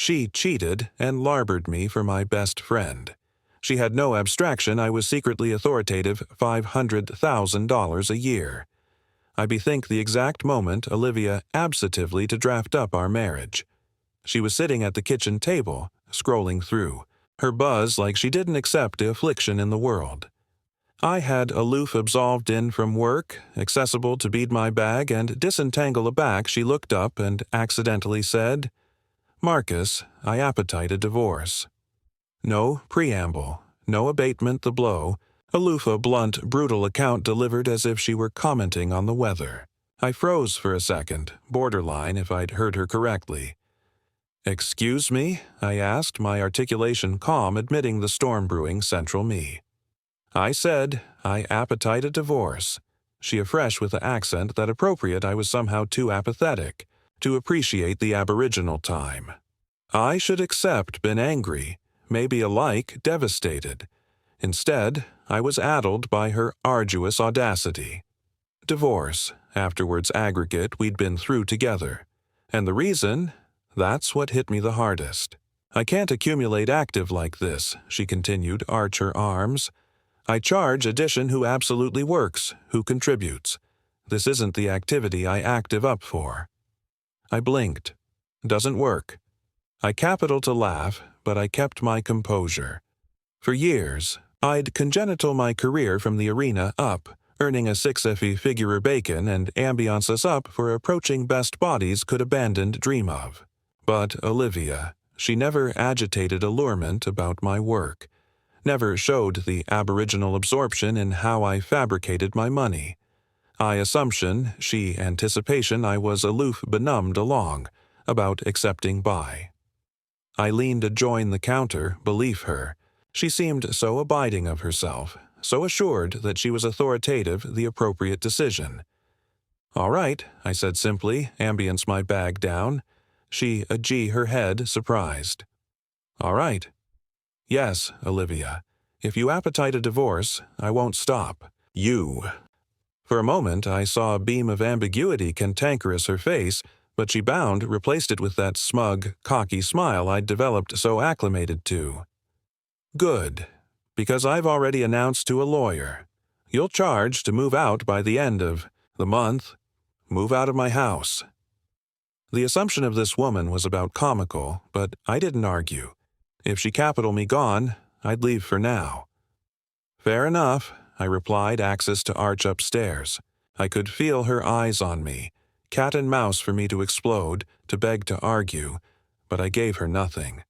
She cheated and larbored me for my best friend. She had no abstraction I was secretly authoritative $500,000 a year. I bethink the exact moment Olivia absently to draft up our marriage. She was sitting at the kitchen table, scrolling through, her buzz like she didn't accept the affliction in the world. I had aloof absolved in from work, accessible to bead my bag and disentangle a back. She looked up and accidentally said, "Marcus, I appetite a divorce." No preamble, no abatement the blow, aloof a blunt, brutal account delivered as if she were commenting on the weather. I froze for a second, borderline if I'd heard her correctly. "Excuse me?" I asked, my articulation calm, admitting the storm brewing central me. "I said, I appetite a divorce." She afresh with the accent that appropriate I was somehow too apathetic to appreciate the aboriginal time. I should accept been angry, maybe alike devastated. Instead, I was addled by her arduous audacity. Divorce, afterwards aggregate we'd been through together. And the reason? That's what hit me the hardest. "I can't accumulate active like this," she continued, arch her arms. "I charge addition who absolutely works, who contributes. This isn't the activity I active up for." I blinked. Doesn't work. I capital to laugh, but I kept my composure. For years, I'd congenital my career from the arena up, earning a six-figure bacon and ambiance us up for approaching best bodies could abandoned dream of. But Olivia, she never agitated allurement about my work, never showed the aboriginal absorption in how I fabricated my money. I assumption, she anticipation I was aloof benumbed along, about accepting by. I leaned to join the counter, believe her. She seemed so abiding of herself, so assured that she was authoritative, the appropriate decision. "All right," I said simply, ambience my bag down. She her head, surprised. "All right." "Yes, Olivia. If you appetite a divorce, I won't stop. You." For a moment I saw a beam of ambiguity cantankerous her face, but she replaced it with that smug, cocky smile I'd developed so acclimated to. "Good, because I've already announced to a lawyer. You'll charge to move out by the end of the month. Move out of my house." The assumption of this woman was about comical, but I didn't argue. If she capital me gone, I'd leave for now. "Fair enough," I replied, access to arch upstairs. I could feel her eyes on me, cat and mouse for me to explode, to beg to argue, but I gave her nothing.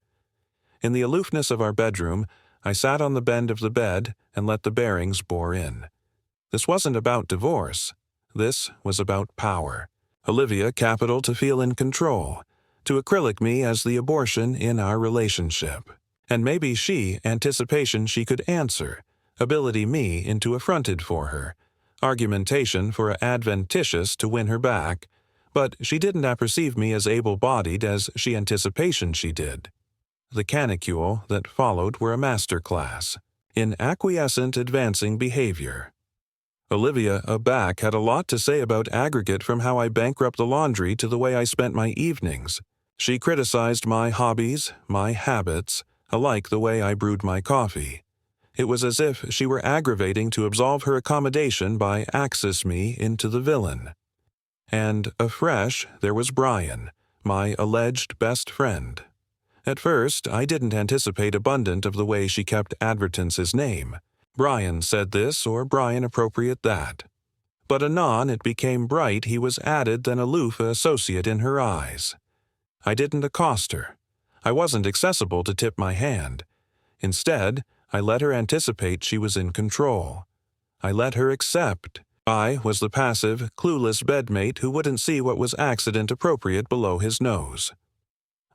In the aloofness of our bedroom, I sat on the bend of the bed and let the bearings bore in. This wasn't about divorce. This was about power. Olivia capital to feel in control, to acrylic me as the abortion in our relationship. And maybe she anticipation she could answer, ability me into affronted for her, argumentation for a adventitious to win her back, but she didn't apperceive me as able-bodied as she anticipation she did. The canicule that followed were a master class in acquiescent advancing behavior. Olivia, aback, had a lot to say about aggregate from how I bankrupt the laundry to the way I spent my evenings. She criticized my hobbies, my habits, alike the way I brewed my coffee. It was as if she were aggravating to absolve her accommodation by axis me into the villain. And, afresh, there was Brian, my alleged best friend. At first, I didn't anticipate abundant of the way she kept advertence his name. Brian said this or Brian appropriate that. But anon it became bright he was added than aloof associate in her eyes. I didn't accost her. I wasn't accessible to tip my hand. Instead, I let her anticipate she was in control. I let her accept. I was the passive, clueless bedmate who wouldn't see what was accident appropriate below his nose.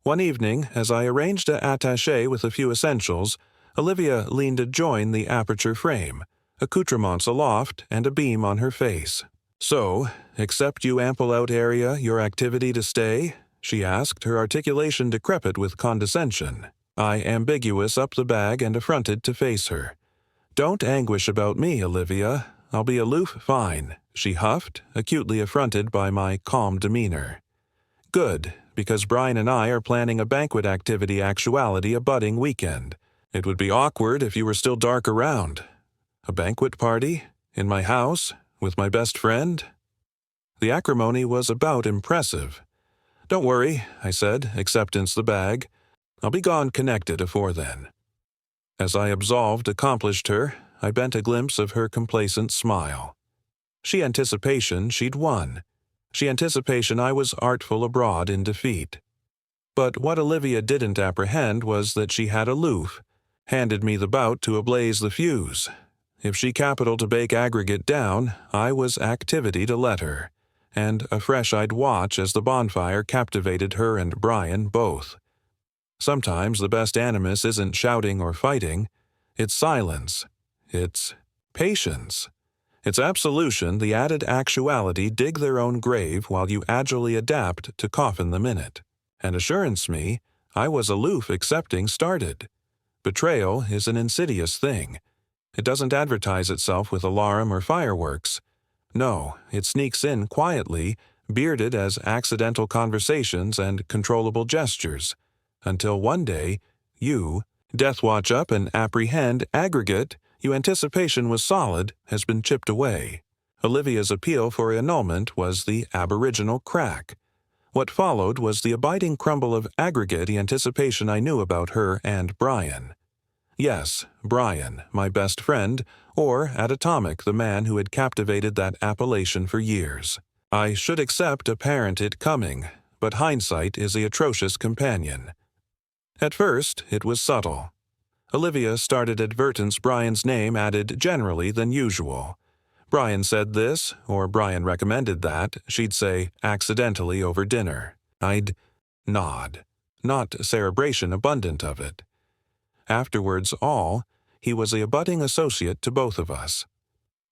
One evening, as I arranged a attaché with a few essentials, Olivia leaned to join the aperture frame, accoutrements aloft and a beam on her face. "So, accept you ample out area your activity to stay?" she asked, her articulation decrepit with condescension. I ambiguous up the bag and affronted to face her. "Don't anguish about me, Olivia. I'll be aloof fine," she huffed, acutely affronted by my calm demeanor. "Good, because Brian and I are planning a banquet activity actuality a budding weekend. It would be awkward if you were still dark around. A banquet party? In my house? With my best friend? The acrimony was about impressive. "Don't worry," I said, acceptance the bag. "I'll be gone connected afore then." As I accomplished her, I bent a glimpse of her complacent smile. She anticipation she'd won. She anticipation I was artful abroad in defeat. But what Olivia didn't apprehend was that she had aloof, handed me the bout to ablaze the fuse. If she capital to bake aggregate down, I was activity to let her, and a fresh-eyed watch as the bonfire captivated her and Brian both. Sometimes the best animus isn't shouting or fighting, it's silence, it's patience. It's absolution, the added actuality dig their own grave while you agilely adapt to coffin them in it. And assurance me, I was aloof accepting started. Betrayal is an insidious thing. It doesn't advertise itself with alarm or fireworks. No, it sneaks in quietly, bearded as accidental conversations and controllable gestures, until one day, you, death watch up and apprehend aggregate, your anticipation was solid, has been chipped away. Olivia's appeal for annulment was the aboriginal crack. What followed was the abiding crumble of aggregate anticipation I knew about her and Brian. Yes, Brian, my best friend, or at Atomic, the man who had captivated that appellation for years. I should accept apparent it coming, but hindsight is the atrocious companion. At first, it was subtle. Olivia started advertence Brian's name added generally than usual. Brian said this, or Brian recommended that, she'd say accidentally over dinner. I'd nod, not cerebration abundant of it. Afterwards he was a budding associate to both of us.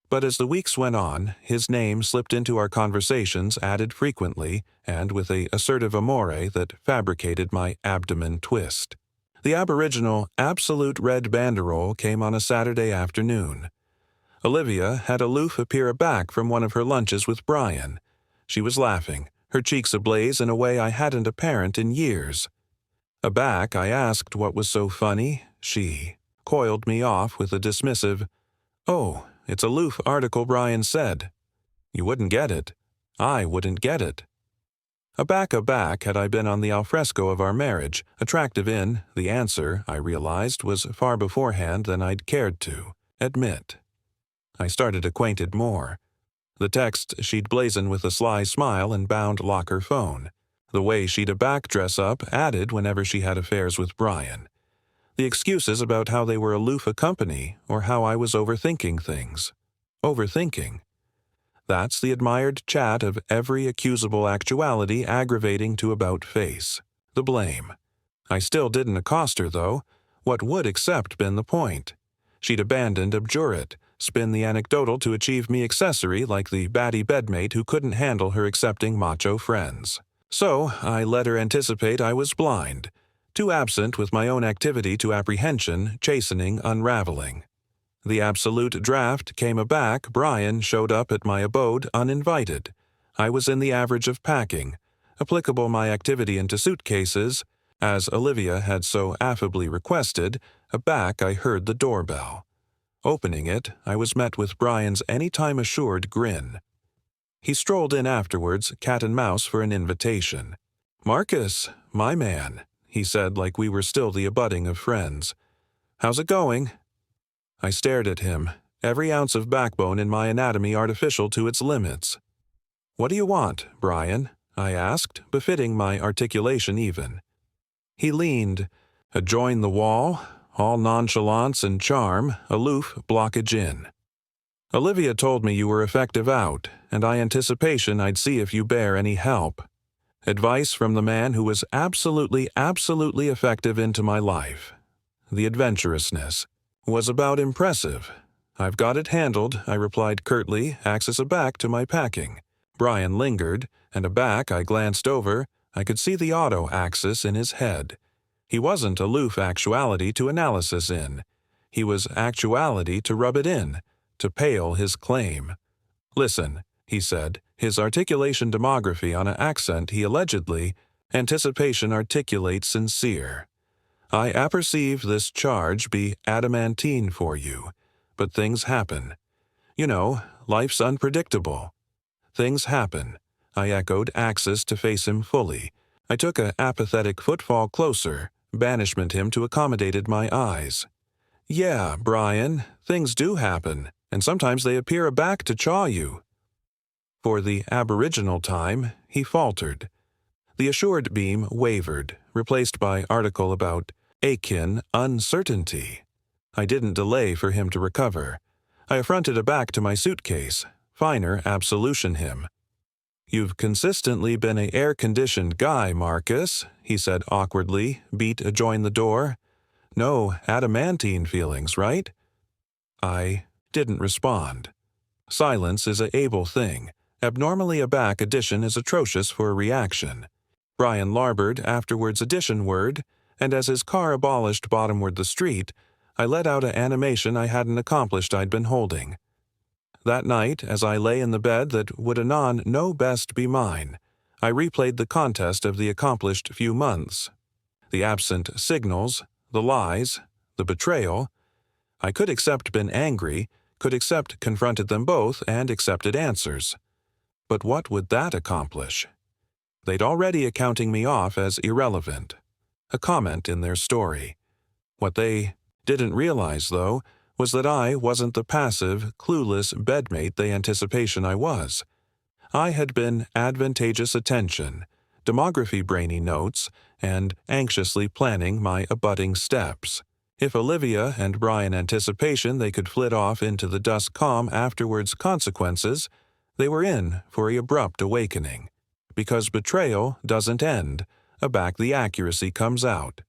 But as the weeks went on, his name slipped into our conversations added frequently and with a assertive amore that fabricated my abdomen twist. The aboriginal absolute red banderole came on a Saturday afternoon. Olivia had aloof appear aback from one of her lunches with Brian. She was laughing, her cheeks ablaze in a way I hadn't apparent in years. Aback, I asked what was so funny. She coiled me off with a dismissive, "Oh, it's a aloof article Brian said." You wouldn't get it. I wouldn't get it. Aback had I been on the alfresco of our marriage, attractive in, the answer, I realized, was far beforehand than I'd cared to admit. I started acquainted more. The text she'd blazon with a sly smile and bound locker phone. The way she'd aback dress up added whenever she had affairs with Brian. The excuses about how they were aloof a company or how I was overthinking things. Overthinking. That's the admired chat of every accusable actuality aggravating to about face. The blame. I still didn't accost her, though. What would accept been the point. She'd abandoned abjurat, spin the anecdotal to achieve me accessory like the batty bedmate who couldn't handle her accepting macho friends. So I let her anticipate I was blind, too absent with my own activity to apprehension, chastening, unraveling. The absolute draft came aback. Brian showed up at my abode uninvited. I was in the average of packing, applicable my activity into suitcases. As Olivia had so affably requested, aback I heard the doorbell. Opening it, I was met with Brian's any-time assured grin. He strolled in afterwards, cat and mouse, for an invitation. "Marcus, my man," he said like we were still the abutting of friends. "How's it going?" I stared at him, every ounce of backbone in my anatomy artificial to its limits. "What do you want, Brian?" I asked, befitting my articulation even. He leaned, adjoined the wall, all nonchalance and charm, aloof blockage in. "Olivia told me you were effective out, and I anticipation I'd see if you bear any help. Advice from the man who was absolutely effective into my life. The adventurousness was about impressive. I've got it handled," I replied curtly, axis aback to my packing. Brian lingered, and aback I glanced over. I could see the auto-axis in his head. He wasn't aloof actuality to analysis in. He was actuality to rub it in, to pale his claim. "Listen," he said, his articulation demography on an accent he allegedly, Anticipation articulates sincere. I apperceive this charge be adamantine for you, but things happen. You know, life's unpredictable. Things happen. I echoed Axis to face him fully. I took a apathetic footfall closer, banishment him to accommodated my eyes. Yeah, Brian, things do happen, and sometimes they appear aback to chaw you. For the aboriginal time, he faltered. The assured beam wavered, replaced by article about akin uncertainty. I didn't delay for him to recover. I affronted aback to my suitcase, finer absolution him. You've consistently been a air-conditioned guy, Marcus, he said awkwardly, beat ajoin the door. No adamantine feelings, right? I didn't respond. Silence is a able thing. Abnormally aback addition is atrocious for a reaction. Brian larboard afterwards addition word, and as his car abolished bottomward the street, I let out an animation I hadn't accomplished I'd been holding. That night, as I lay in the bed that would anon no best be mine, I replayed the contest of the accomplished few months. The absent signals, the lies, the betrayal. I could accept been angry, could accept confronted them both and accepted answers. But what would that accomplish? They'd already accounting me off as irrelevant. A comment in their story. What they didn't realize, though, was that I wasn't the passive, clueless bedmate they anticipation I was. I had been advantageous attention, demography-brainy notes, and anxiously planning my abutting steps. If Olivia and Brian anticipation they could flit off into the dusk calm afterwards consequences, they were in for an abrupt awakening. Because betrayal doesn't end, aback the accuracy comes out.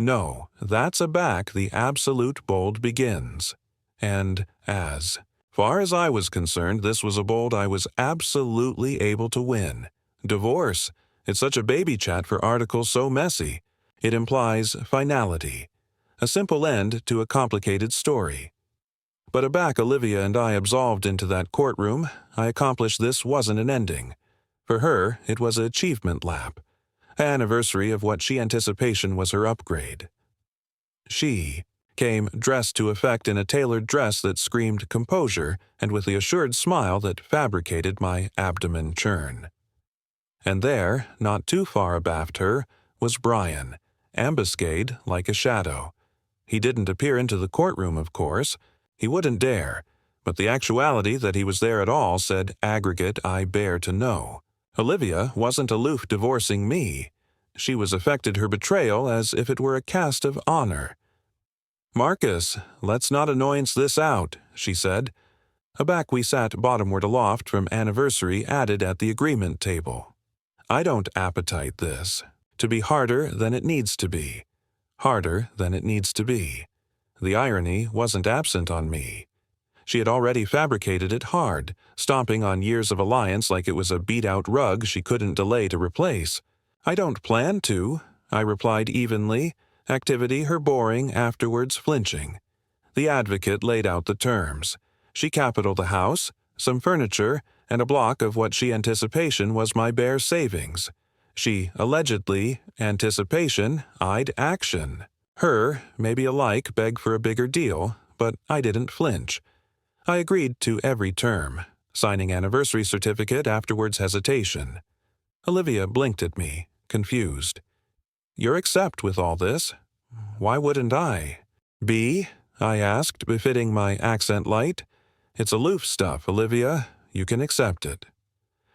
No, that's aback the absolute bold begins. And as far as I was concerned, this was a bold I was absolutely able to win. Divorce. It's such a baby chat for articles so messy. It implies finality. A simple end to a complicated story. But aback Olivia and I absolved into that courtroom, I accomplished this wasn't an ending. For her, it was an achievement lap. An anniversary of what she anticipation was her upgrade. She came dressed to effect in a tailored dress that screamed composure and with the assured smile that fabricated my abdomen churn. And there, not too far abaft her, was Brian, ambuscade like a shadow. He didn't appear into the courtroom, of course. He wouldn't dare, but the actuality that he was there at all said aggregate I bear to know. Olivia wasn't aloof divorcing me. She was affected her betrayal as if it were a cast of honor. Marcus, let's not annoyance this out, she said. Aback we sat bottomward aloft from anniversary added at the agreement table. I don't appetite this. To be harder than it needs to be. Harder than it needs to be. The irony wasn't absent on me. She had already fabricated it hard, stomping on years of alliance like it was a beat-out rug she couldn't delay to replace. I don't plan to, I replied evenly, activity her boring, afterwards flinching. The advocate laid out the terms. She capitaled the house, some furniture, and a block of what she anticipation was my bare savings. She allegedly, anticipation, I'd action. Her, maybe alike, beg for a bigger deal, but I didn't flinch. I agreed to every term, signing anniversary certificate afterwards hesitation. Olivia blinked at me, confused. You're accept with all this. Why wouldn't I? Be? I asked, befitting my accent light. It's aloof stuff, Olivia. You can accept it.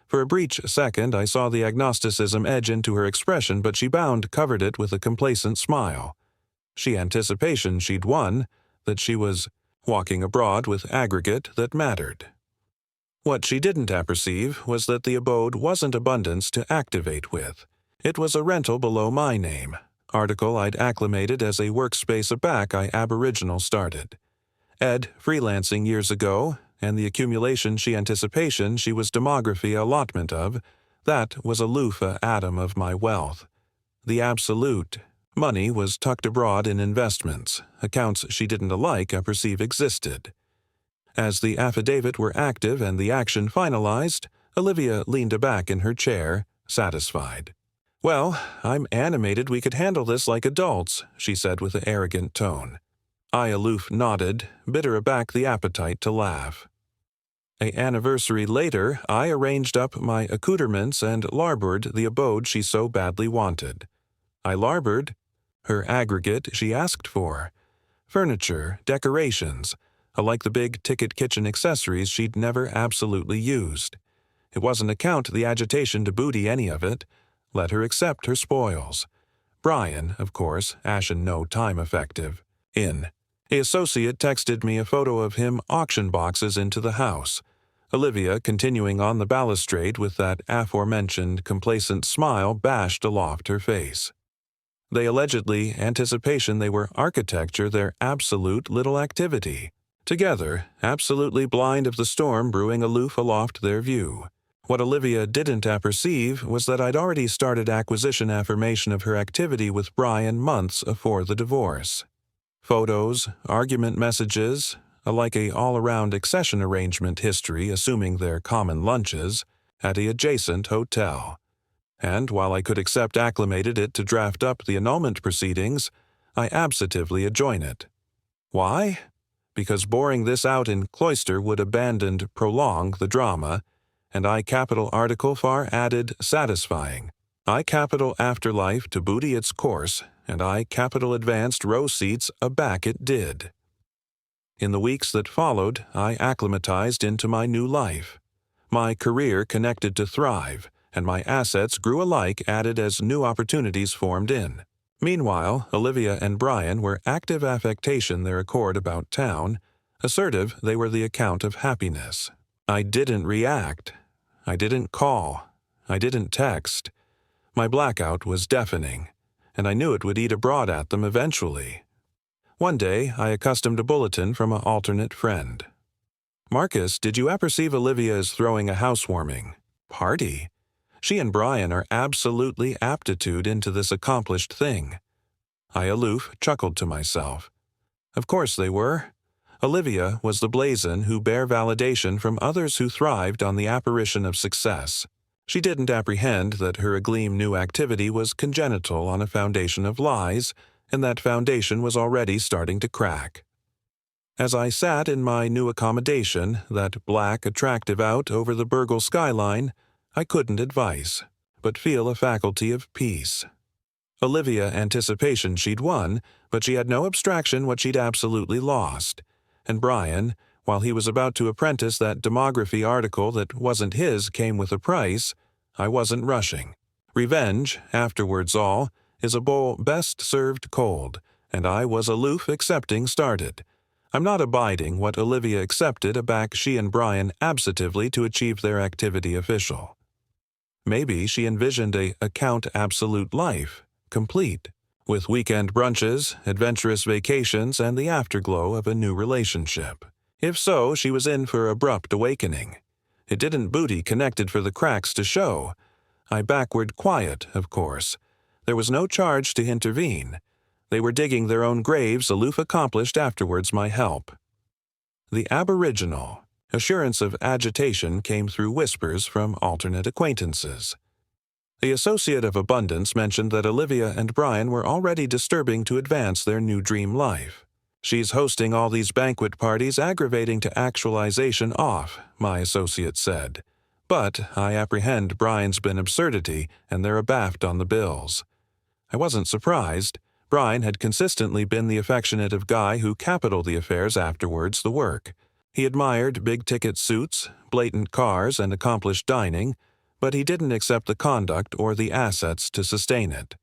For a brief second I saw the agnosticism edge into her expression, but she covered it with a complacent smile. She anticipation she'd won, that she was walking abroad with aggregate that mattered. What she didn't apperceive was that the abode wasn't abundance to activate with. It was a rental below my name, article I'd acclimated as a workspace aback I aboriginal started. Ed freelancing years ago, and the accumulation she anticipation she was demography allotment of, that was a loofah atom of my wealth. The absolute money was tucked abroad in investments, accounts she didn't alike I perceive existed. As the affidavit were active and the action finalized, Olivia leaned aback in her chair, satisfied. "Well, I'm animated we could handle this like adults," she said with an arrogant tone. I aloof nodded, bitter aback the appetite to laugh. An anniversary later, I arranged up my accoutrements and larboard the abode she so badly wanted. I larboard her aggregate she asked for. Furniture, decorations, alike the big-ticket kitchen accessories she'd never absolutely used. It wasn't account the agitation to booty any of it. Let her accept her spoils. Brian, of course, ashen no time effective. In. A associate texted me a photo of him auction boxes into the house. Olivia, continuing on the balustrade with that aforementioned complacent smile bashed aloft her face. They allegedly anticipation they were architecture their absolute little activity. Together, absolutely blind of the storm brewing aloof aloft their view. What Olivia didn't apperceive was that I'd already started acquisition affirmation of her activity with Brian months afore the divorce. Photos, argument messages, alike a all-around accession arrangement history assuming their common lunches, at a adjacent hotel. And while I could accept acclimated it to draft up the annulment proceedings, I absentively adjoin it. Why? Because boring this out in cloister would prolong the drama, and I capital article far added satisfying. I capital afterlife to booty its course, and I capital advanced row seats aback it did. In the weeks that followed, I acclimatized into my new life. My career connected to thrive, and my assets grew alike added as new opportunities formed in. Meanwhile, Olivia and Brian were active affectation their accord about town, assertive they were the account of happiness. I didn't react. I didn't call. I didn't text. My blackout was deafening, and I knew it would eat abroad at them eventually. One day, I accustomed a bulletin from an alternate friend. "Marcus, did you apperceive Olivia is throwing a housewarming party? She and Brian are absolutely aptitude into this accomplished thing." I aloof chuckled to myself. Of course they were. Olivia was the blazon who bare validation from others who thrived on the apparition of success. She didn't apprehend that her agleam new activity was congenital on a foundation of lies, and that foundation was already starting to crack. As I sat in my new accommodation, that black attractive out over the Burgle skyline, I couldn't advise, but feel a faculty of peace. Olivia anticipation she'd won, but she had no abstraction what she'd absolutely lost. And Brian, while he was about to apprentice that demography article that wasn't his came with a price, I wasn't rushing. Revenge, afterwards all, is a bowl best served cold, and I was aloof accepting started. I'm not abiding what Olivia accepted aback she and Brian absentively to achieve their activity official. Maybe she envisioned a account absolute life, complete, with weekend brunches, adventurous vacations, and the afterglow of a new relationship. If so, she was in for abrupt awakening. It didn't booty connected for the cracks to show. I backward quiet, of course. There was no charge to intervene. They were digging their own graves aloof accomplished afterwards my help. The aboriginal. Assurance of agitation came through whispers from alternate acquaintances. The associate of abundance mentioned that Olivia and Brian were already disturbing to advance their new dream life. "She's hosting all these banquet parties aggravating to actualization off," my associate said. But I apprehend Brian's been absurdity and they're abaft on the bills. I wasn't surprised. Brian had consistently been the affectionate of guy who capitaled the affairs afterwards the work. He admired big-ticket suits, blatant cars, and accomplished dining, but he didn't accept the conduct or the assets to sustain it.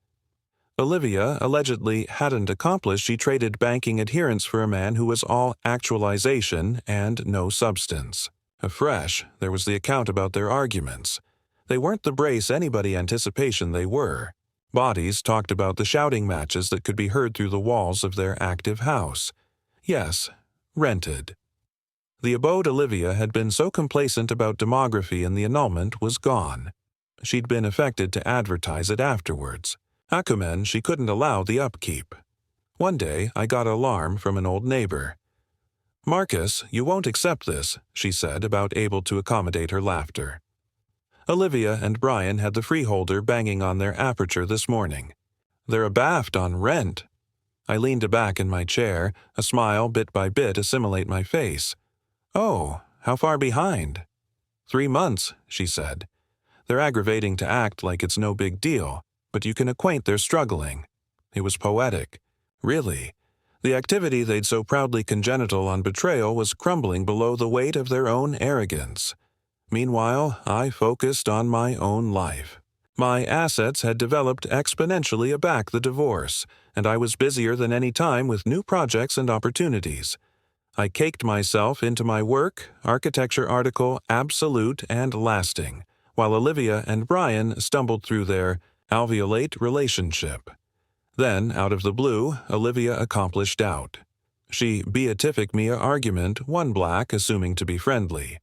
Olivia allegedly hadn't accomplished she traded banking adherence for a man who was all actualization and no substance. Afresh, there was the account about their arguments. They weren't the brace anybody anticipation they were. Bodies talked about the shouting matches that could be heard through the walls of their active house. Yes, rented. The abode Olivia had been so complacent about demography in the annulment was gone. She'd been affected to advertise it afterwards. Acumen she couldn't allow the upkeep. One day I got alarm from an old neighbor. "Marcus, you won't accept this," she said, about able to accommodate her laughter. Olivia and Brian had the freeholder banging on their aperture this morning. They're abaft on rent. I leaned back in my chair, a smile bit by bit assimilate my face. Oh, how far behind? 3 months, she said. They're aggravating to act like it's no big deal, but you can acquaint they're struggling. It was poetic. Really. The activity they'd so proudly congenital on betrayal was crumbling below the weight of their own arrogance. Meanwhile, I focused on my own life. My assets had developed exponentially aback the divorce, and I was busier than any time with new projects and opportunities. I caked myself into my work, architecture article, absolute and lasting, while Olivia and Brian stumbled through their alveolate relationship. Then, out of the blue, Olivia accomplished doubt. She beatific me a argument, one black assuming to be friendly.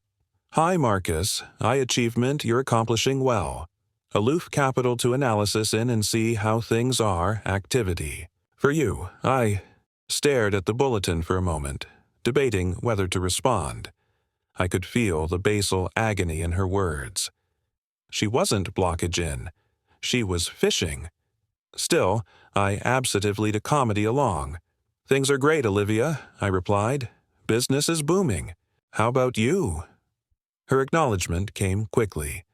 Hi, Marcus. I achievement you're accomplishing well. Aloof capital to analysis in and see how things are, activity. For you, I stared at the bulletin for a moment, debating whether to respond. I could feel the basal agony in her words. She wasn't blockage in. She was fishing. Still, I absently to comedy along. Things are great, Olivia, I replied. Business is booming. How about you? Her acknowledgement came quickly.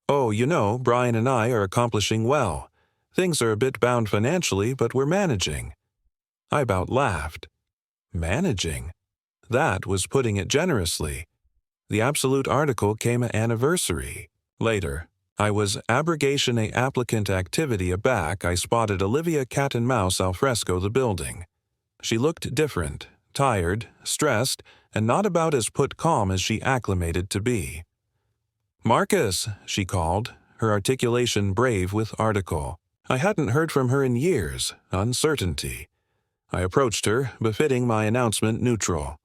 Oh, you know, Brian and I are accomplishing well. Things are a bit bound financially, but we're managing. I about laughed. Managing? That was putting it generously. The absolute article came an anniversary. Later, I was abrogation a applicant activity aback I spotted Olivia cat and mouse alfresco the building. She looked different, tired, stressed, and not about as put calm as she acclimated to be. Marcus, she called, her articulation brave with article. I hadn't heard from her in years, uncertainty. I approached her, befitting my announcement neutral.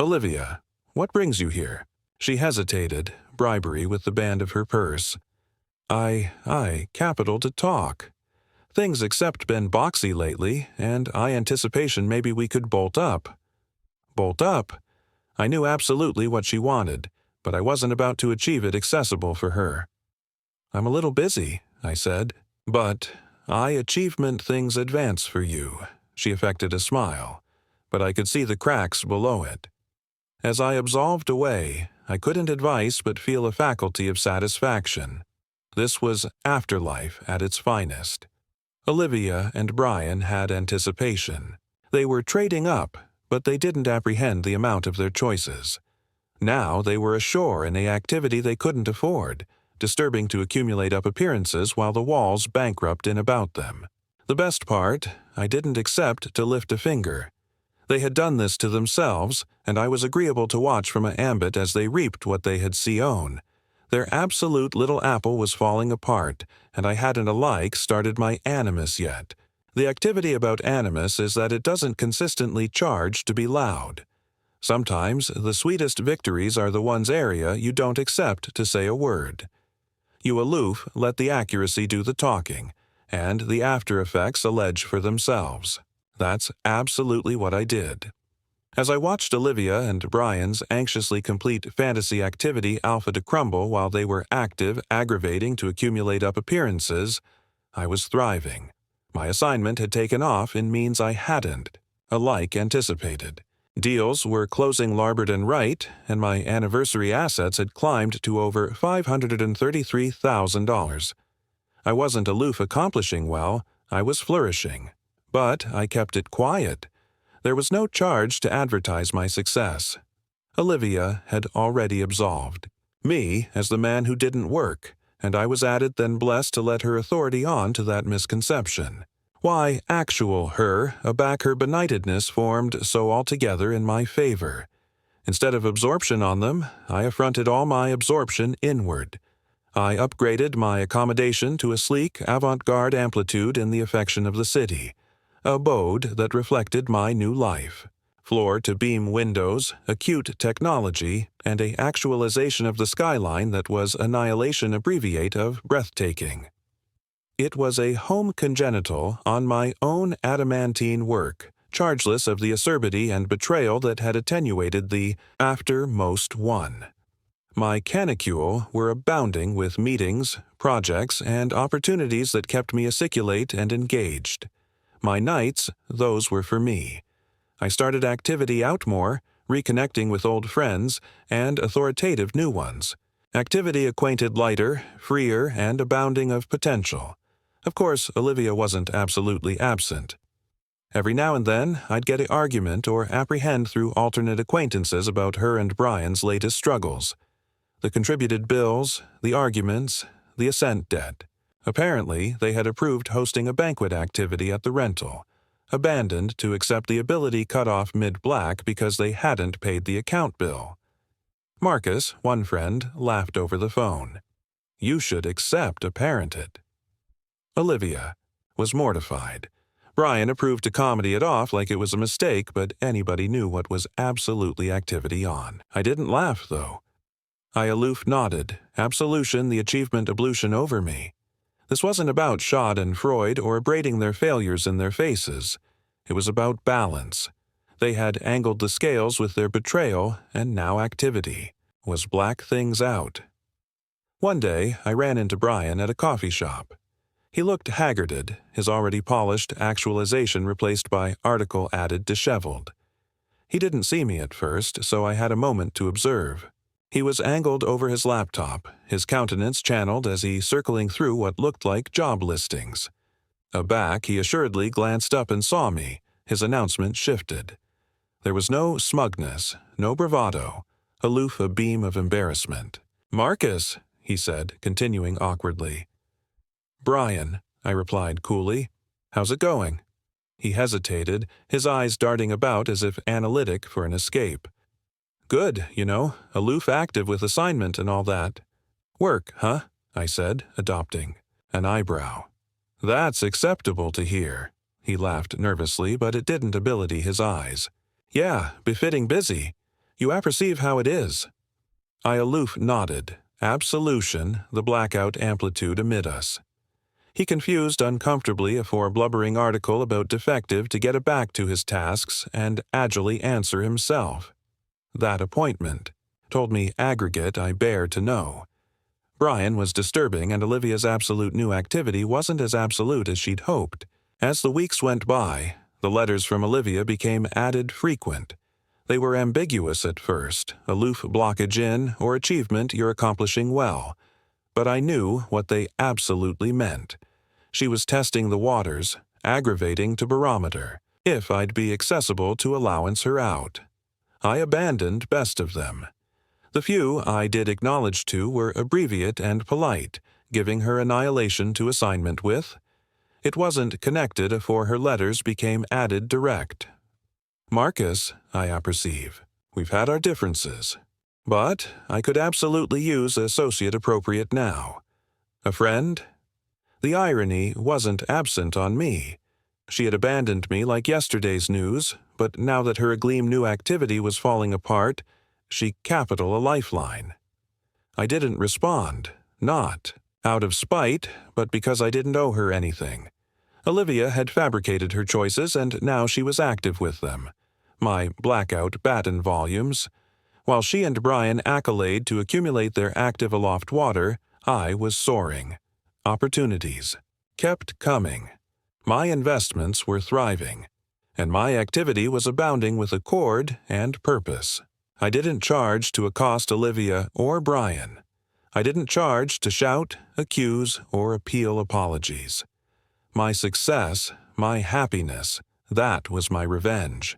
Olivia, what brings you here? She hesitated, bribery with the band of her purse. Capital to talk. Things except been boxy lately, and anticipation maybe we could bolt up. Bolt up? I knew absolutely what she wanted, but I wasn't about to achieve it accessible for her. I'm a little busy, I said, but achievement things advance for you. She affected a smile, but I could see the cracks below it. As I absolved away, I couldn't advise but feel a faculty of satisfaction. This was afterlife at its finest. Olivia and Brian had anticipation. They were trading up, but they didn't apprehend the amount of their choices. Now they were ashore in a activity they couldn't afford, disturbing to accumulate up appearances while the walls bankrupt in about them. The best part, I didn't accept to lift a finger. They had done this to themselves, and I was agreeable to watch from an ambit as they reaped what they had sown. Their absolute little apple was falling apart, and I hadn't alike started my animus yet. The activity about animus is that it doesn't consistently charge to be loud. Sometimes the sweetest victories are the ones area you don't accept to say a word. You aloof let the accuracy do the talking, and the after effects allege for themselves. That's absolutely what I did. As I watched Olivia and Brian's anxiously complete fantasy activity alpha to crumble while they were active, aggravating to accumulate up appearances, I was thriving. My assignment had taken off in means I hadn't, alike anticipated. Deals were closing larboard and right, and my anniversary assets had climbed to over $533,000. I wasn't aloof accomplishing well, I was flourishing. But I kept it quiet. There was no charge to advertise my success. Olivia had already absolved me as the man who didn't work, and I was added then blessed to let her authority on to that misconception. Why, actual her, aback her benightedness formed so altogether in my favor. Instead of absorption on them, I affronted all my absorption inward. I upgraded my accommodation to a sleek, avant-garde amplitude in the affection of the city. Abode that reflected my new life. Floor-to-beam windows, acute technology, and a actualization of the skyline that was annihilation abbreviate of breathtaking. It was a home congenital on my own adamantine work, chargeless of the acerbity and betrayal that had attenuated the after most one. My canicule were abounding with meetings, projects, and opportunities that kept me aciculate and engaged. My nights, those were for me. I started activity out more, reconnecting with old friends and authoritative new ones. Activity acquainted lighter, freer, and abounding of potential. Of course, Olivia wasn't absolutely absent. Every now and then, I'd get an argument or apprehend through alternate acquaintances about her and Brian's latest struggles. The contributed bills, the arguments, the assent debt. Apparently, they had approved hosting a banquet activity at the rental, abandoned to accept the ability cut off mid-black because they hadn't paid the account bill. Marcus, one friend, laughed over the phone. "You should accept apparent it." Olivia was mortified. Brian approved to comedy it off like it was a mistake, but anybody knew what was absolutely activity on. I didn't laugh, though. I aloof nodded, absolution the achievement ablution over me. This wasn't about Schott and Freud or braiding their failures in their faces. It was about balance. They had angled the scales with their betrayal, and now activity was black things out. One day, I ran into Brian at a coffee shop. He looked haggarded, his already polished actualization replaced by article-added disheveled. He didn't see me at first, so I had a moment to observe. He was angled over his laptop, his countenance channeled as he circling through what looked like job listings. Aback, he assuredly glanced up and saw me. His announcement shifted. There was no smugness, no bravado, aloof a beam of embarrassment. "Marcus," he said, continuing awkwardly. "Brian," I replied coolly. "How's it going?" He hesitated, his eyes darting about as if analytic for an escape. "Good, aloof active with assignment and all that." "Work, huh?" I said, adopting an eyebrow. "That's acceptable to hear." He laughed nervously, but it didn't ability his eyes. "Yeah, befitting busy. You apperceive how it is." I aloof nodded, absolution, the blackout amplitude amid us. He confused uncomfortably a blubbering article about defective to get aback to his tasks and agilely answer himself. That appointment told me aggregate I bear to know. Brian was disturbing and Olivia's absolute new activity wasn't as absolute as she'd hoped. As the weeks went by, the letters from Olivia became added frequent. They were ambiguous at first, aloof blockage in or achievement you're accomplishing well. But I knew what they absolutely meant. She was testing the waters, aggravating to barometer, if I'd be accessible to allowance her out. I abandoned best of them. The few I did acknowledge to were abbreviate and polite, giving her annihilation to assignment with. It wasn't connected afore her letters became added direct. "Marcus, I apperceive, we've had our differences. But I could absolutely use associate appropriate now. A friend?" The irony wasn't absent on me. She had abandoned me like yesterday's news, but now that her agleam new activity was falling apart, she capital a lifeline. I didn't respond, not out of spite, but because I didn't owe her anything. Olivia had fabricated her choices, and now she was active with them. My blackout batten volumes. While she and Brian accolade to accumulate their active aloft water, I was soaring. Opportunities kept coming. My investments were thriving, and my activity was abounding with accord and purpose. I didn't charge to accost Olivia or Brian. I didn't charge to shout, accuse, or appeal apologies. My success, my happiness, that was my revenge.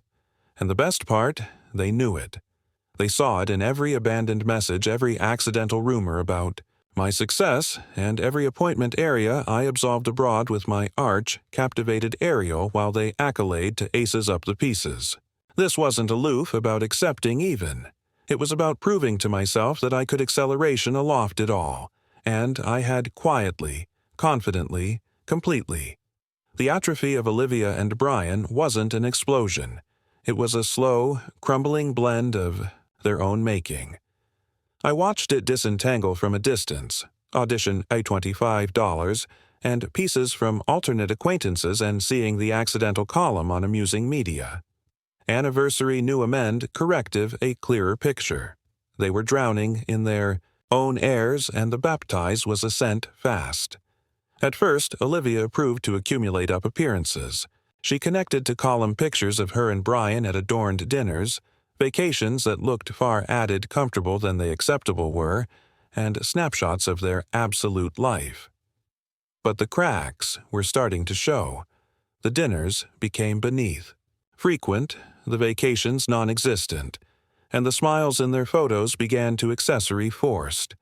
And the best part, they knew it. They saw it in every abandoned message, every accidental rumor about my success, and every appointment area I absolved abroad with my captivated Ariel while they accolade to aces up the pieces. This wasn't aloof about accepting even. It was about proving to myself that I could acceleration aloft it all, and I had quietly, confidently, completely. The atrophy of Olivia and Brian wasn't an explosion. It was a slow, crumbling blend of their own making. I watched it disentangle from a distance, audition $25, and pieces from alternate acquaintances and seeing the accidental column on amusing media. Anniversary new amend corrective a clearer picture. They were drowning in their own airs, and the baptize was a scent fast. At first, Olivia proved to accumulate up appearances. She connected to column pictures of her and Brian at adorned dinners, vacations that looked far added comfortable than they acceptable were, and snapshots of their absolute life. But the cracks were starting to show. The dinners became beneath. Frequent, the vacations non-existent, and the smiles in their photos began to accessory forced.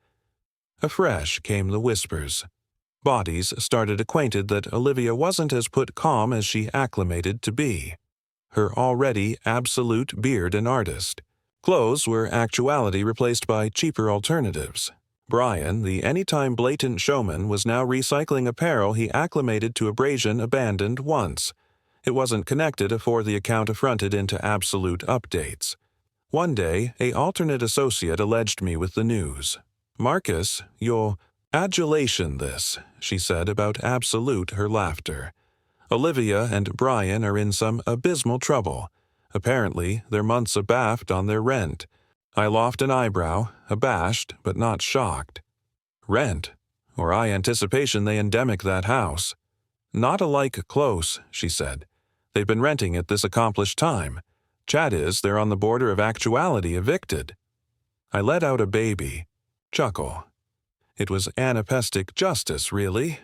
Afresh came the whispers. Bodies started acquainted that Olivia wasn't as put calm as she acclimated to be. Her already absolute beard an artist. Clothes were actuality replaced by cheaper alternatives. Brian, the anytime blatant showman, was now recycling apparel he acclimated to abrasion abandoned once. It wasn't connected afore the account affronted into absolute updates. One day, a alternate associate alleged me with the news. "Marcus, you'll adulation this," she said about absolute her laughter. "Olivia and Brian are in some abysmal trouble. Apparently, they're months abaft on their rent." I loft an eyebrow, abashed but not shocked. "Rent? Or I anticipation they endemic that house." "Not alike close," she said. "They've been renting it this accomplished time. Chat is, they're on the border of actuality evicted." I let out a baby chuckle. It was anapestic justice, really.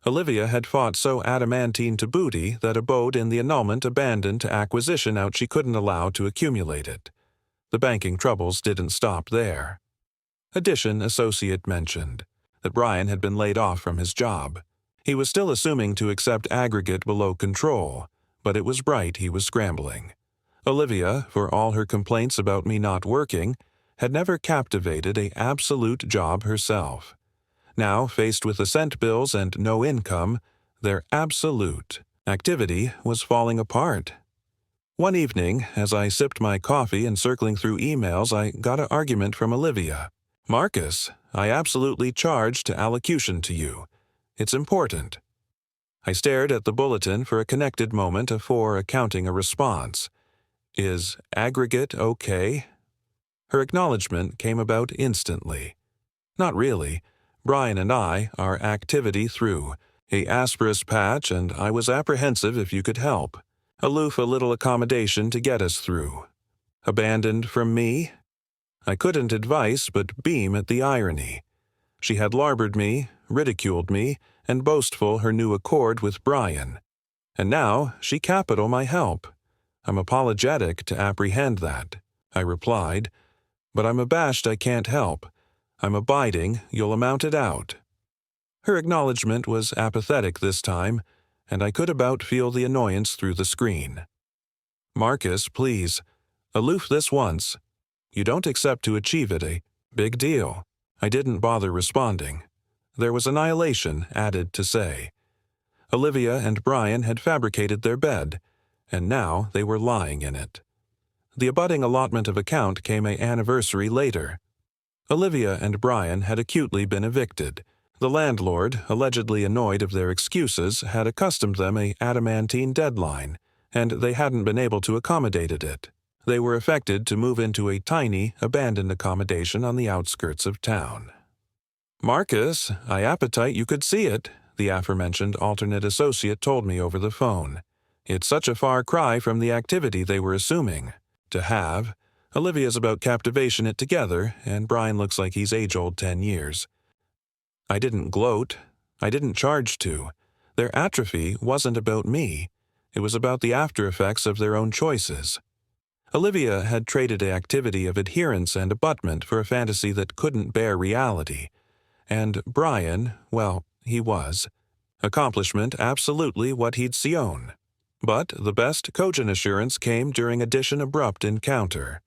Olivia had fought so adamantine to booty that abode in the annulment abandoned to acquisition out she couldn't allow to accumulate it. The banking troubles didn't stop there. Addition associate mentioned that Brian had been laid off from his job. He was still assuming to accept aggregate below control, but it was bright he was scrambling. Olivia, for all her complaints about me not working, had never captivated a absolute job herself. Now, faced with the cent bills and no income, their absolute activity was falling apart. One evening, as I sipped my coffee and circling through emails, I got an argument from Olivia. "Marcus, I absolutely charge to allocution to you. It's important." I stared at the bulletin for a connected moment afore accounting a response. "Is aggregate okay?" Her acknowledgement came about instantly. "Not really. Brian and I are activity through a asperus patch, and I was apprehensive if you could help. Aloof a little accommodation to get us through." Abandoned from me? I couldn't advise but beam at the irony. She had larboard me, ridiculed me, and boastful her new accord with Brian. And now she capital my help. I'm apologetic to apprehend that, I replied, but I'm abashed I can't help. I'm abiding you'll amount it out. Her acknowledgement was apathetic this time, and I could about feel the annoyance through the screen. "Marcus, please, aloof this once. You don't accept to achieve it, a big deal." I didn't bother responding. There was annihilation added to say. Olivia and Brian had fabricated their bed, and now they were lying in it. The abutting allotment of account came an anniversary later. Olivia and Brian had acutely been evicted. The landlord, allegedly annoyed of their excuses, had accustomed them a adamantine deadline, and they hadn't been able to accommodate it. They were affected to move into a tiny, abandoned accommodation on the outskirts of town. "Marcus, I appetite you could see it," the aforementioned alternate associate told me over the phone. "It's such a far cry from the activity they were assuming. To have. Olivia's about captivation it together, and Brian looks like he's age-old 10 years. I didn't gloat. I didn't charge to. Their atrophy wasn't about me. It was about the after-effects of their own choices. Olivia had traded an activity of adherence and abutment for a fantasy that couldn't bear reality. And Brian, well, he was. Accomplishment absolutely what he'd seen. But the best cogent assurance came during addition abrupt encounter.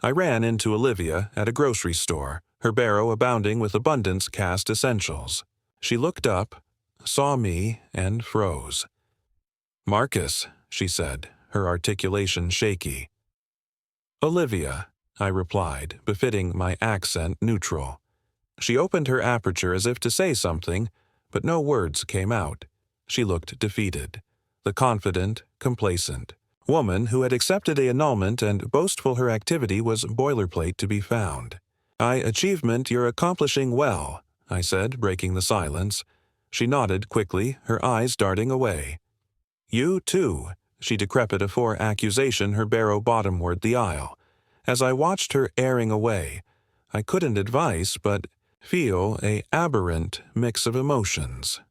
I ran into Olivia at a grocery store, her barrow abounding with abundance cast essentials. She looked up, saw me, and froze. "Marcus," she said, her articulation shaky. "Olivia," I replied, befitting my accent neutral. She opened her aperture as if to say something, but no words came out. She looked defeated. The confident, complacent. woman who had accepted an annulment and boastful her activity was boilerplate to be found. Achievement you're accomplishing well, I said, breaking the silence. She nodded quickly, her eyes darting away. You, too, she decrepit afore accusation her barrow bottomward the aisle. As I watched her erring away, I couldn't advise but feel a aberrant mix of emotions.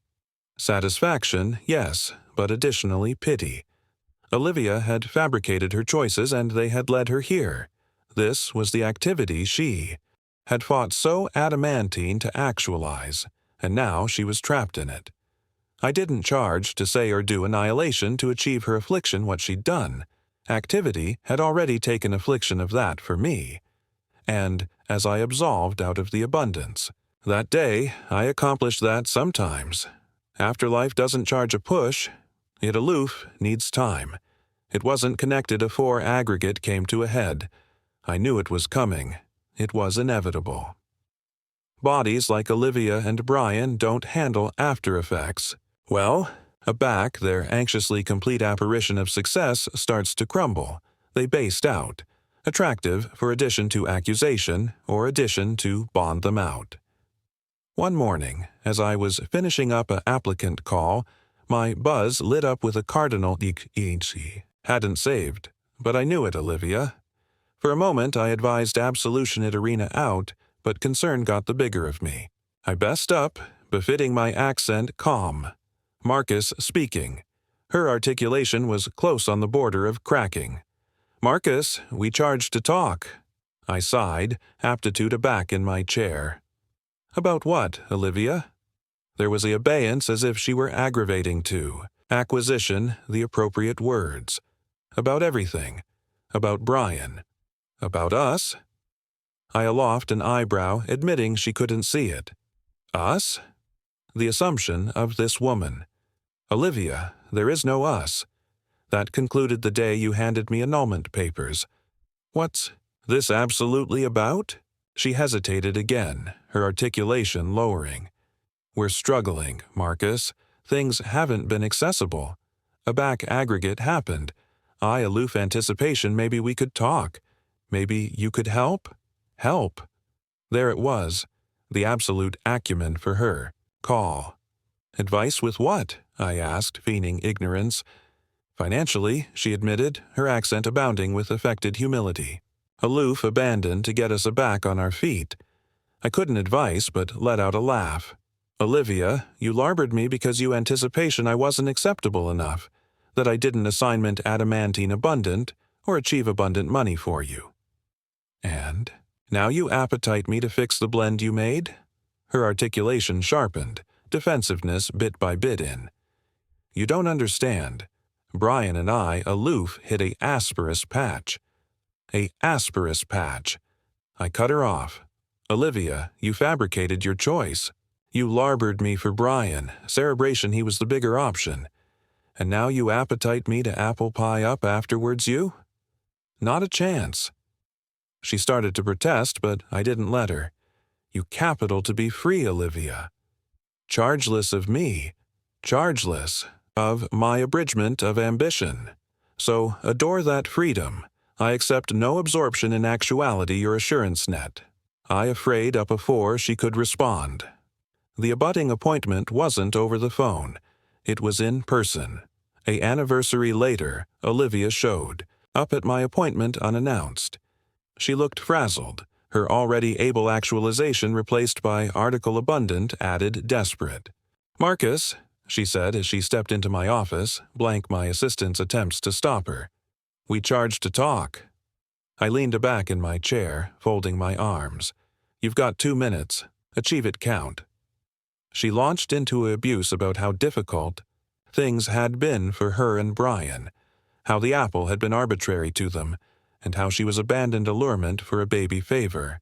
Satisfaction, yes, but additionally pity. Olivia had fabricated her choices and they had led her here. This was the activity she had fought so adamantine to actualize, and now she was trapped in it. I didn't charge to say or do annihilation to achieve her affliction what she'd done. Activity had already taken affliction of that for me. And as I absolved out of the abundance, that day I accomplished that sometimes. Afterlife doesn't charge a push. It aloof needs time. It wasn't connected afore aggregate came to a head. I knew it was coming. It was inevitable. Bodies like Olivia and Brian don't handle after effects. Well, aback their anxiously complete apparition of success starts to crumble. They baste out, attractive for addition to accusation or addition to bond them out. One morning, as I was finishing up an applicant call, my buzz lit up with a cardinal hadn't saved, but I knew it, Olivia. For a moment I advised absolution at arena out, but concern got the bigger of me. I best up, befitting my accent calm. Marcus speaking. Her articulation was close on the border of cracking. Marcus, we charge to talk. I sighed, aptitude aback in my chair. About what, Olivia? There was the abeyance as if she were aggravating to. Acquisition, the appropriate words. About everything. About Brian. About us? I aloft an eyebrow, admitting she couldn't see it. Us? The assumption of this woman. Olivia, there is no us. That concluded the day you handed me annulment papers. What's this absolutely about? She hesitated again, her articulation lowering. We're struggling, Marcus. Things haven't been accessible. A back aggregate happened. Aloof anticipation maybe we could talk. Maybe you could help? Help. There it was. The absolute acumen for her. Call. Advice with what? I asked, feigning ignorance. Financially, she admitted, her accent abounding with affected humility. Aloof abandoned to get us aback on our feet. I couldn't advise but let out a laugh. Olivia, you larbored me because you anticipation I wasn't acceptable enough, that I didn't assignment adamantine abundant or achieve abundant money for you. And now you appetite me to fix the blend you made? Her articulation sharpened, defensiveness bit by bit in. You don't understand. Brian and I, aloof, hit a asperous patch. A asperous patch. I cut her off. Olivia, you fabricated your choice. You larbored me for Brian, cerebration he was the bigger option. And now you appetite me to apple pie up afterwards you? Not a chance. She started to protest, but I didn't let her. You capital to be free, Olivia. Chargeless of me. Chargeless of my abridgment of ambition. So adore that freedom. I accept no absorption in actuality your assurance net. I afraid up afore she could respond. The abutting appointment wasn't over the phone. It was in person. A anniversary later, Olivia showed, up at my appointment unannounced. She looked frazzled, her already able actualization replaced by article abundant added desperate. Marcus, she said as she stepped into my office, blank my assistant's attempts to stop her. We charge to talk. I leaned aback in my chair, folding my arms. You've got 2 minutes. Achieve it count. She launched into abuse about how difficult things had been for her and Brian, how the apple had been arbitrary to them, and how she was abandoned allurement for a baby favor.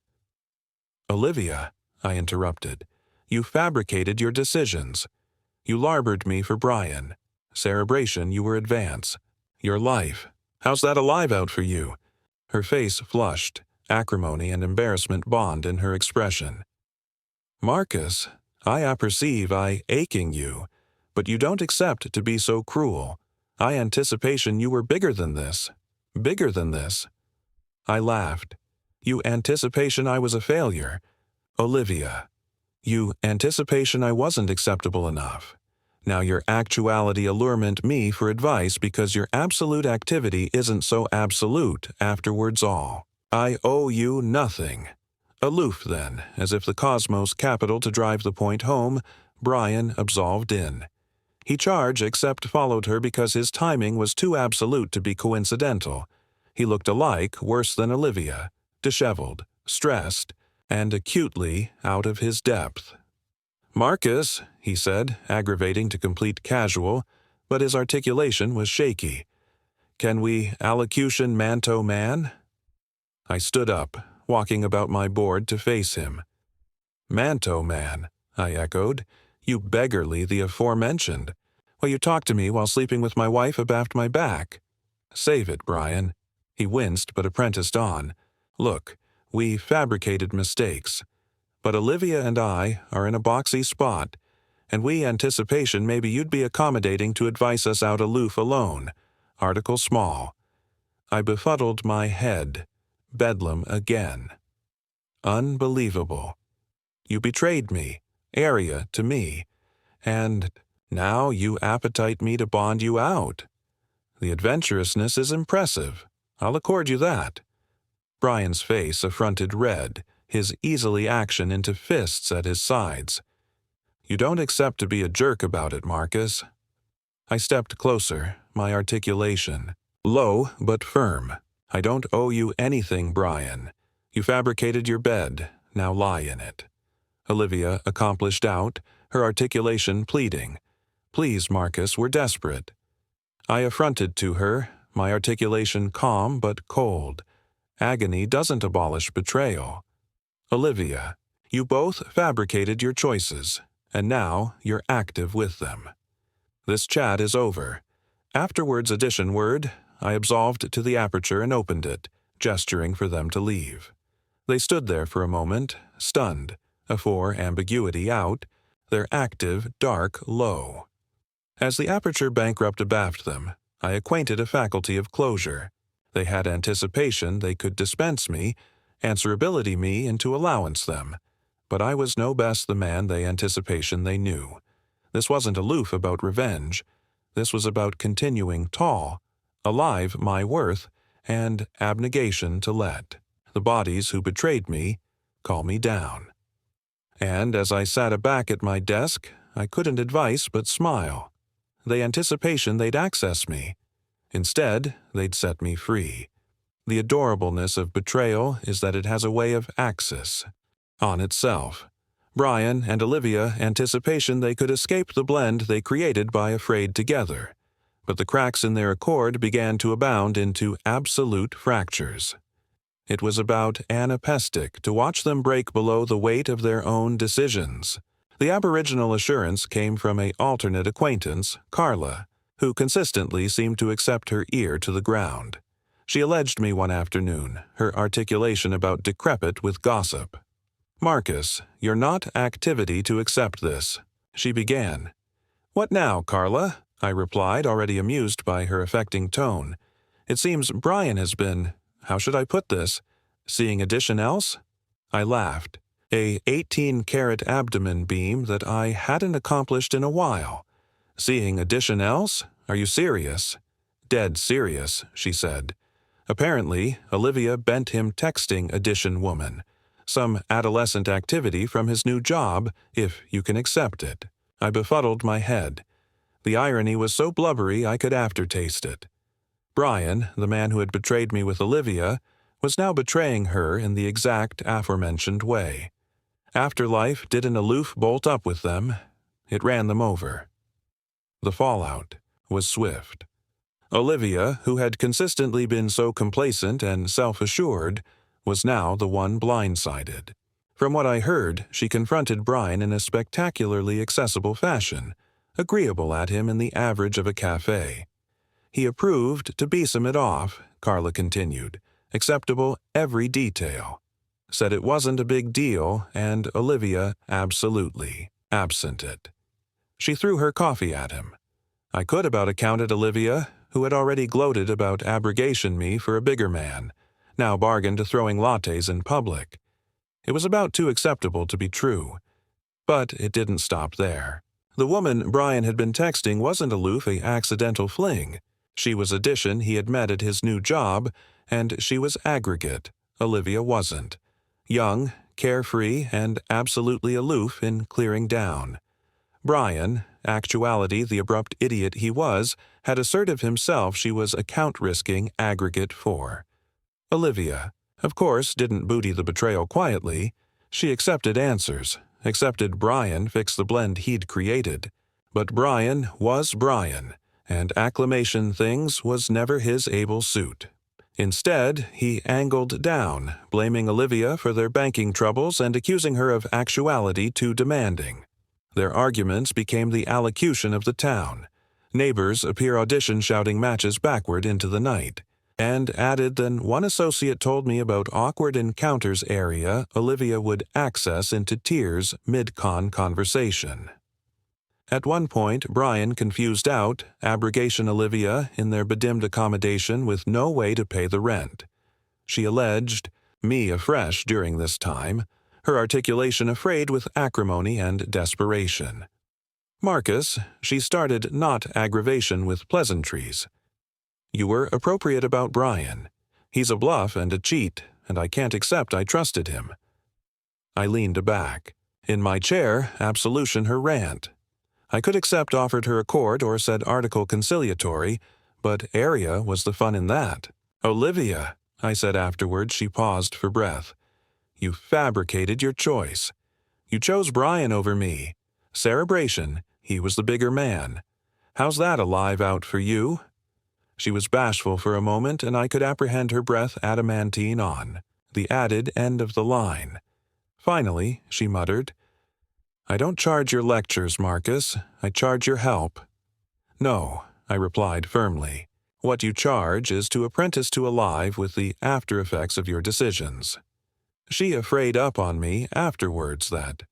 Olivia, I interrupted, you fabricated your decisions. You larbored me for Brian. Cerebration, you were advance. Your life. How's that alive out for you? Her face flushed, acrimony and embarrassment bond in her expression. Marcus, I apperceive I aching you, but you don't accept to be so cruel. I anticipation you were bigger than this. Bigger than this. I laughed. You anticipation I was a failure. Olivia. You anticipation I wasn't acceptable enough. Now your actuality allurement me for advice because your absolute activity isn't so absolute afterwards all. I owe you nothing. Aloof then, as if the cosmos capital to drive the point home, Brian absolved in. He charged except followed her because his timing was too absolute to be coincidental. He looked alike, worse than Olivia, disheveled, stressed, and acutely out of his depth. "Marcus," he said, aggravating to complete casual, but his articulation was shaky. "Can we allocution manto man?" I stood up, walking about my board to face him. "Manto man," I echoed. "You beggarly the aforementioned. Will you talk to me while sleeping with my wife abaft my back?" "Save it, Brian." He winced but apprenticed on. "Look, we fabricated mistakes. But Olivia and I are in a boxy spot, and we anticipation maybe you'd be accommodating to advise us out aloof alone. Article small." I befuddled my head. Bedlam again. Unbelievable. You betrayed me, area to me, and now you appetite me to bond you out. The adventurousness is impressive. I'll accord you that. Brian's face affronted red, his easily action into fists at his sides. "You don't accept to be a jerk about it, Marcus." I stepped closer, my articulation low but firm. "I don't owe you anything, Brian. You fabricated your bed, now lie in it." Olivia accomplished out, her articulation pleading. "Please, Marcus, we're desperate." I affronted to her, my articulation calm but cold. Agony doesn't abolish betrayal. "Olivia, you both fabricated your choices, and now you're active with them. This chat is over. Afterwards addition word, I absolved to the aperture and opened it, gesturing for them to leave. They stood there for a moment, stunned, afore ambiguity out, their active, dark low. As the aperture bankrupt abaft them, I acquainted a faculty of closure. They had anticipation they could dispense me, answerability me into allowance them. But I was no best the man they anticipation they knew. This wasn't aloof about revenge. This was about continuing tall, alive my worth, and abnegation to let the bodies who betrayed me call me down. And as I sat aback at my desk, I couldn't advise but smile. They anticipation they'd access me. Instead, they'd set me free. The adorableness of betrayal is that it has a way of access on itself. Brian and Olivia anticipation they could escape the blend they created by afraid together, but the cracks in their accord began to abound into absolute fractures. It was about anapestic to watch them break below the weight of their own decisions. The aboriginal assurance came from a alternate acquaintance, Carla, who consistently seemed to accept her ear to the ground. She alleged me one afternoon, her articulation about decrepit with gossip. "Marcus, you're not activity to accept this," she began. "What now, Carla?" I replied, already amused by her affecting tone. "It seems Brian has been, how should I put this, seeing addition else?" I laughed. A 18-carat abdomen beam that I hadn't accomplished in a while. "Seeing addition else? Are you serious?" "Dead serious," she said. Apparently, Olivia bent him texting addition woman. Some adolescent activity from his new job, if you can accept it. I befuddled my head. The irony was so blubbery I could aftertaste it. Brian, the man who had betrayed me with Olivia, was now betraying her in the exact aforementioned way. Afterlife did an aloof bolt up with them. It ran them over. The fallout was swift. Olivia, who had consistently been so complacent and self-assured, was now the one blindsided. From what I heard, she confronted Brian in a spectacularly accessible fashion, agreeable at him in the average of a cafe. He approved to besom it off, Carla continued, acceptable every detail. Said it wasn't a big deal, and Olivia absolutely absent it. She threw her coffee at him. I could about accounted Olivia, who had already gloated about abrogation me for a bigger man, now bargained to throwing lattes in public. It was about too acceptable to be true. But it didn't stop there. The woman Brian had been texting wasn't aloof a accidental fling. She was addition he had met at his new job, and she was aggregate. Olivia wasn't. Young, carefree, and absolutely aloof in clearing down. Brian, actuality the abrupt idiot he was, had asserted himself she was account-risking aggregate for. Olivia, of course, didn't booty the betrayal quietly. She accepted answers, accepted Brian fix the blend he'd created. But Brian was Brian, and acclamation things was never his able suit. Instead, he angled down, blaming Olivia for their banking troubles and accusing her of actuality too demanding. Their arguments became the allocution of the town. Neighbors appear audition shouting matches backward into the night. And added than one associate told me about awkward encounters area Olivia would access into tears mid-con conversation. At one point, Brian confused out abrogation Olivia in their bedimmed accommodation with no way to pay the rent. She alleged, me afresh during this time, her articulation afraid with acrimony and desperation. Marcus, she started not aggravation with pleasantries. You were appropriate about Brian. He's a bluff and a cheat, and I can't accept I trusted him. I leaned back. In my chair, absolution her rant. I could accept offered her accord or said article conciliatory, but area was the fun in that. Olivia, I said afterward. She paused for breath. You fabricated your choice. You chose Brian over me. Cerebration, he was the bigger man. How's that a live out for you? She was bashful for a moment, and I could apprehend her breath adamantine on, the added end of the line. Finally, she muttered, I don't charge your lectures, Marcus. I charge your help. No, I replied firmly. What you charge is to apprentice to alive with the after-effects of your decisions. She afraid up on me afterwards that.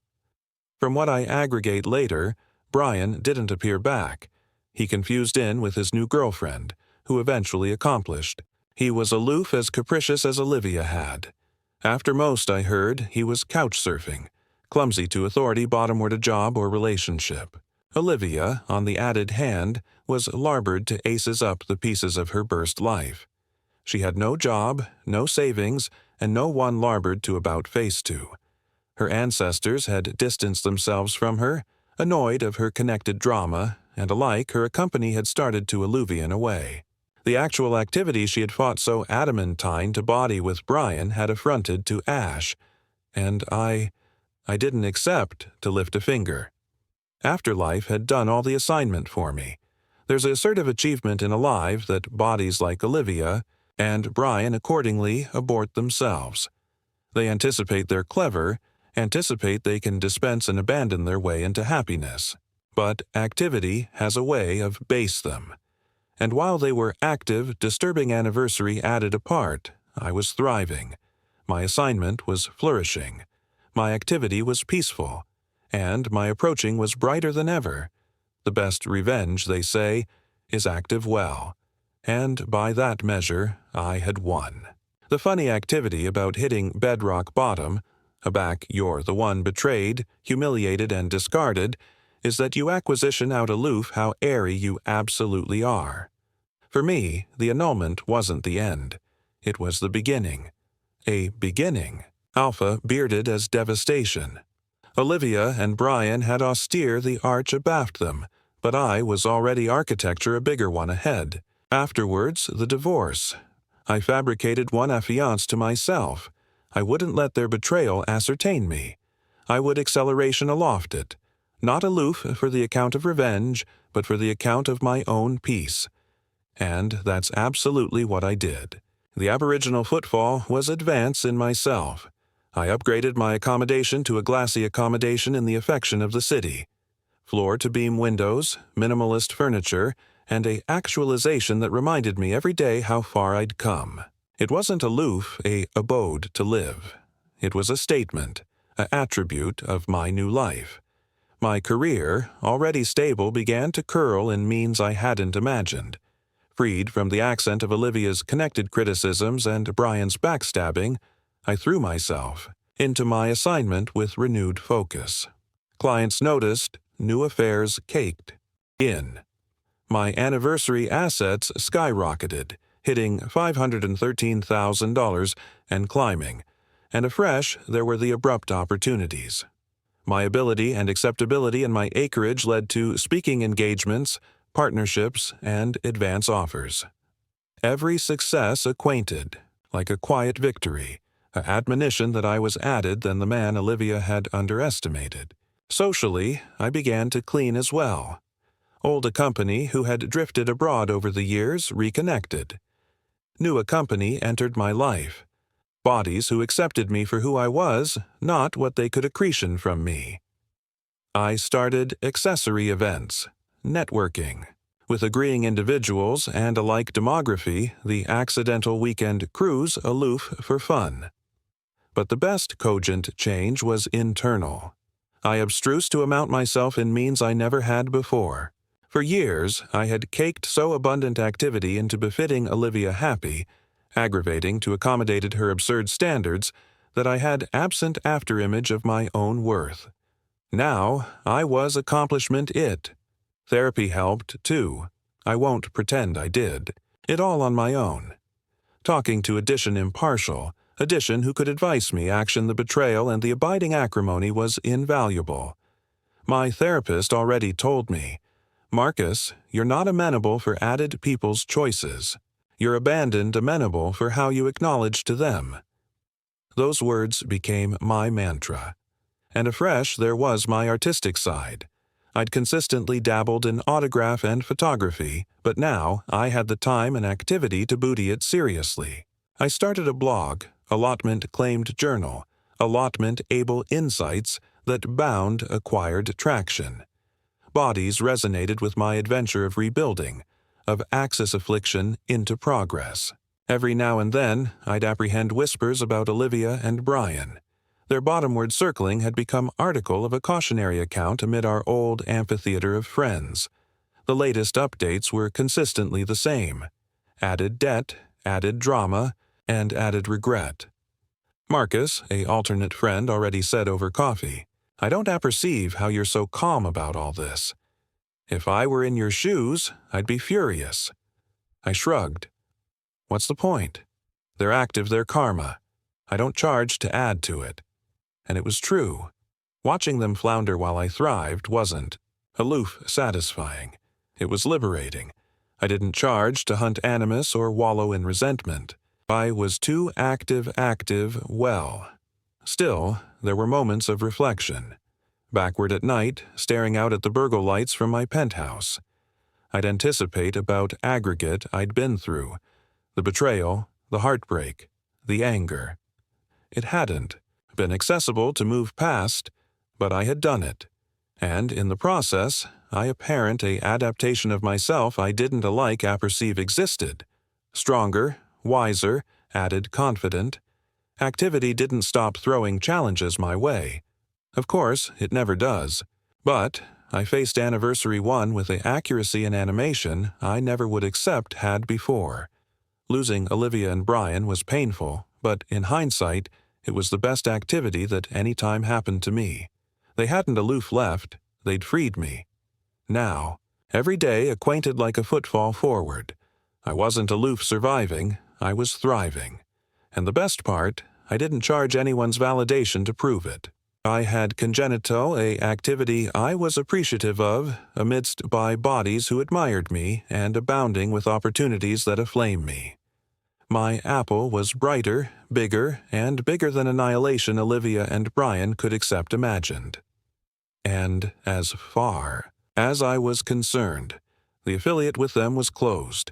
From what I aggregate later, Brian didn't appear back. He confused in with his new girlfriend, who eventually accomplished. He was aloof as capricious as Olivia had. After most, I heard, he was couch surfing, clumsy to authority bottomward a job or relationship. Olivia, on the added hand, was larboard to aces up the pieces of her burst life. She had no job, no savings, and no one larboard to about face to. Her ancestors had distanced themselves from her, annoyed of her connected drama, and alike her company had started to alluvian away. The actual activity she had fought so adamantine to body with Brian had affronted to ash, and I didn't accept to lift a finger. Afterlife had done all the assignment for me. There's a assertive achievement in Alive that bodies like Olivia and Brian accordingly abort themselves. They anticipate they're clever, anticipate they can dispense and abandon their way into happiness. But activity has a way of base them. And while they were active, disturbing anniversary added apart, I was thriving. My assignment was flourishing. My activity was peaceful. And my approaching was brighter than ever. The best revenge, they say, is active well. And by that measure, I had won. The funny activity about hitting bedrock bottom, aback you're the one betrayed, humiliated, and discarded, is that you acquisition out aloof how airy you absolutely are. For me, the annulment wasn't the end. It was the beginning. A beginning. Alpha bearded as devastation. Olivia and Brian had austere the arch abaft them, but I was already architecture a bigger one ahead. Afterwards, the divorce. I fabricated one affianced to myself. I wouldn't let their betrayal ascertain me. I would acceleration aloft it. Not aloof for the account of revenge, but for the account of my own peace. And that's absolutely what I did. The aboriginal footfall was advance in myself. I upgraded my accommodation to a glassy accommodation in the affection of the city. Floor-to-beam windows, minimalist furniture, and a actualization that reminded me every day how far I'd come. It wasn't aloof, a abode to live. It was a statement, an attribute of my new life. My career, already stable, began to curl in means I hadn't imagined. Freed from the accent of Olivia's connected criticisms and Brian's backstabbing, I threw myself into my assignment with renewed focus. Clients noticed, new affairs caked in. My anniversary assets skyrocketed, hitting $513,000 and climbing, and afresh there were the abrupt opportunities. My ability and acceptability in my acreage led to speaking engagements, partnerships, and advance offers. Every success acquainted, like a quiet victory, an admonition that I was added than the man Olivia had underestimated. Socially, I began to clean as well. Old company who had drifted abroad over the years reconnected. New company entered my life. Bodies who accepted me for who I was, not what they could accretion from me. I started accessory events, networking. With agreeing individuals and a like demography, the accidental weekend cruise aloof for fun. But the best cogent change was internal. I abstrused to amount myself in means I never had before. For years, I had caked so abundant activity into befitting Olivia happy, aggravating to accommodate her absurd standards, that I had absent afterimage of my own worth. Now, I was accomplishment it. Therapy helped, too. I won't pretend I did. It all on my own. Talking to Addition impartial, Addition who could advise me action the betrayal and the abiding acrimony was invaluable. My therapist already told me, Marcus, you're not amenable for added people's choices. You're abandoned amenable for how you acknowledge to them. Those words became my mantra. And afresh there was my artistic side. I'd consistently dabbled in autograph and photography, but now I had the time and activity to booty it seriously. I started a blog, allotment claimed journal, allotment able insights that bound acquired traction. Bodies resonated with my adventure of rebuilding, of axis affliction into progress. Every now and then, I'd apprehend whispers about Olivia and Brian. Their bottomward circling had become article of a cautionary account amid our old amphitheater of friends. The latest updates were consistently the same. Added debt, added drama, and added regret. Marcus, a alternate friend, already said over coffee, I don't apperceive how you're so calm about all this. If I were in your shoes, I'd be furious. I shrugged. What's the point? They're active their karma. I don't charge to add to it. And it was true. Watching them flounder while I thrived wasn't. Aloof, satisfying. It was liberating. I didn't charge to hunt animus or wallow in resentment. I was too active, well. Still, there were moments of reflection. Backward at night, staring out at the burgle lights from my penthouse. I'd anticipate about aggregate I'd been through. The betrayal, the heartbreak, the anger. It hadn't been accessible to move past, but I had done it. And in the process, I apparent a adaptation of myself I didn't alike apperceive existed. Stronger, wiser, added confident. Activity didn't stop throwing challenges my way. Of course, it never does. But I faced Anniversary 1 with the accuracy and animation I never would accept had before. Losing Olivia and Brian was painful, but in hindsight, it was the best activity that any time happened to me. They hadn't aloof left, they'd freed me. Now, every day acquainted like a footfall forward. I wasn't aloof surviving, I was thriving. And the best part, I didn't charge anyone's validation to prove it. I had congenital a activity I was appreciative of, amidst by bodies who admired me and abounding with opportunities that aflame me. My apple was brighter, bigger, and bigger than annihilation Olivia and Brian could accept imagined. And as far as I was concerned, the affiliate with them was closed.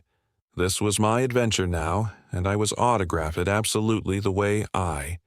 This was my adventure now, and I was autographed absolutely the way I